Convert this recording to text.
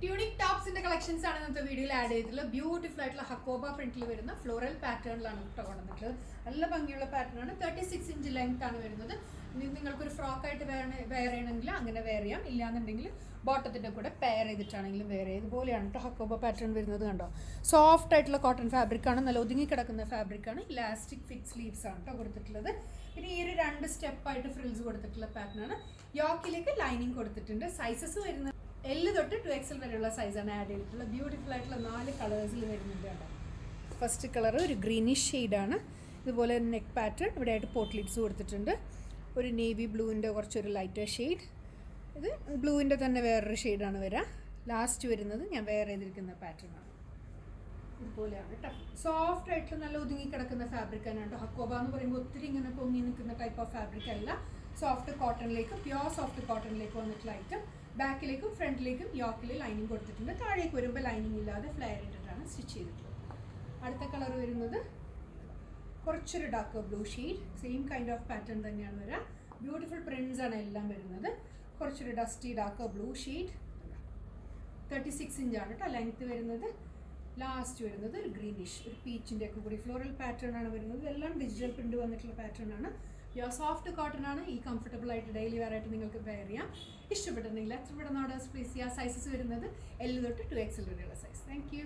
Tunic ടോപ്സിന്റെ collections ആണ് ഇന്നത്തെ വീഡിയോയിൽ ആഡ് ചെയ്തിട്ടുള്ളത്. ബ്യൂട്ടിഫുൾ ആയിട്ടുള്ള ഹക്കോബ പ്രിന്റിൽ വരുന്ന ഫ്ലോറൽ പാറ്റേണിലാണ് കേട്ടോ കൊണ്ടുവന്നിട്ടുള്ളത്. നല്ല ഭംഗിയുള്ള പാറ്റേൺ ആണ്. 36 ഇഞ്ച് ലെങ്ത് ആണ് വരുന്നത്. നിങ്ങൾക്കൊരു ഫ്രോക്കായിട്ട് വെയർ ചെയ്യണമെങ്കിൽ അങ്ങനെ വെയർ ചെയ്യാം. ഇല്ലാന്നുണ്ടെങ്കിൽ ബോട്ടത്തിൻ്റെ കൂടെ പെയർ ചെയ്തിട്ടാണെങ്കിലും വെയർ ചെയ്ത് ഇതുപോലെയാണ് കേട്ടോ ഹക്കോബ പാറ്റേൺ വരുന്നത്. കണ്ടോ, സോഫ്റ്റ് ആയിട്ടുള്ള കോട്ടൺ ഫാബ്രിക് ആണ്, നല്ല ഒതുങ്ങി കിടക്കുന്ന ഫാബ്രിക് ആണ്. ഇലാസ്റ്റിക് ഫിറ്റ് സ്ലീവ്സ് ആണ് കേട്ടോ കൊടുത്തിട്ടുള്ളത്. പിന്നെ ഈ ഒരു 2 സ്റ്റെപ്പായിട്ട് ഫ്രിൽസ് കൊടുത്തിട്ടുള്ള പാറ്റേൺ ആണ്. യോക്കിലേക്ക് ലൈനിങ് കൊടുത്തിട്ടുണ്ട്. സൈസസ് വരുന്നത് L തൊട്ട് 2XL വരെയുള്ള സൈസാണ് ആഡ് ചെയ്തിട്ടുള്ളത്. ബ്യൂട്ടിഫുൾ ആയിട്ടുള്ള 4 കളേഴ്സിൽ വരുന്നുണ്ട് കേട്ടോ. ഫസ്റ്റ് കളർ ഒരു ഗ്രീനിഷ് ഷെയ്ഡാണ്. ഇതുപോലെ നെക്ക് പാറ്റേൺ ഇവിടെ ആയിട്ട് പോട്ട്ലിറ്റ്സ് കൊടുത്തിട്ടുണ്ട്. ഒരു നേവി ബ്ലൂവിൻ്റെ കുറച്ചൊരു ലൈറ്റർ ഷെയ്ഡ്. ഇത് ബ്ലൂവിൻ്റെ തന്നെ വേറൊരു ഷെയ്ഡാണ് വരിക. ലാസ്റ്റ് വരുന്നത് ഞാൻ വെയർ ചെയ്തിരിക്കുന്ന പാറ്റേൺ ആണ്. ഇതുപോലെയാണ് കേട്ടോ. സോഫ്റ്റ് ആയിട്ടുള്ള നല്ല ഒതുങ്ങി കിടക്കുന്ന ഫാബ്രിക്കാണ് കേട്ടോ. ഹക്കോബ എന്ന് പറയുമ്പോൾ ഒത്തിരി ഇങ്ങനെ പൊങ്ങി നിൽക്കുന്ന ടൈപ്പ് ഓഫ് ഫാബ്രിക് അല്ല. സോഫ്റ്റ് കോട്ടണിലേക്ക്, പ്യോർ സോഫ്റ്റ് കോട്ടണിലേക്ക് വന്നിട്ടുള്ള ഐറ്റം. ബാക്കിലേക്കും ഫ്രണ്ടിലേക്കും യോക്കിൽ ലൈനിങ് കൊടുത്തിട്ടുണ്ട്. താഴേക്ക് വരുമ്പോൾ ലൈനിങ് ഇല്ലാതെ ഫ്ലെയർ ഇട്ടിട്ടാണ് സ്റ്റിച്ച് ചെയ്തിട്ടുള്ളത്. അടുത്ത കളർ വരുന്നത് കുറച്ചൊരു dark blue shade. Same kind of pattern തന്നെയാണ് വരിക. ബ്യൂട്ടിഫുൾ പ്രിൻറ്റ്സ് ആണ് എല്ലാം വരുന്നത്. കുറച്ചൊരു ഡസ്റ്റി ഡാർക്ക് ബ്ലൂ ഷെയ്ഡ്. 36 ഇഞ്ചാണ് കേട്ടോ ലെങ്ത് വരുന്നത്. ലാസ്റ്റ് വരുന്നത് ഒരു ഗ്രീനിഷ്, ഒരു പീച്ചിൻ്റെ ഒക്കെ കൂടി ഫ്ലോറൽ പാറ്റേൺ ആണ് വരുന്നത്. എല്ലാം ഡിജിറ്റൽ പ്രിന്റ് വന്നിട്ടുള്ള പാറ്റേൺ ആണ്. സോഫ്റ്റ് കോട്ടൺ ആണ്. ഈ കംഫർട്ടബിൾ ആയിട്ട് ഡെയിലി വെയർ ആയിട്ട് നിങ്ങൾക്ക് വെയർ ചെയ്യാം. ഇഷ്ടപ്പെട്ടിട്ടുണ്ടെങ്കിൽ എത്ര പെട്ടെന്ന് ഓർഡേഴ്സ് പ്ലേസ് ചെയ്യുക. സൈസസ് വരുന്നത് L തൊട്ട് 2XL വരെയുള്ള സൈസ്. Thank you.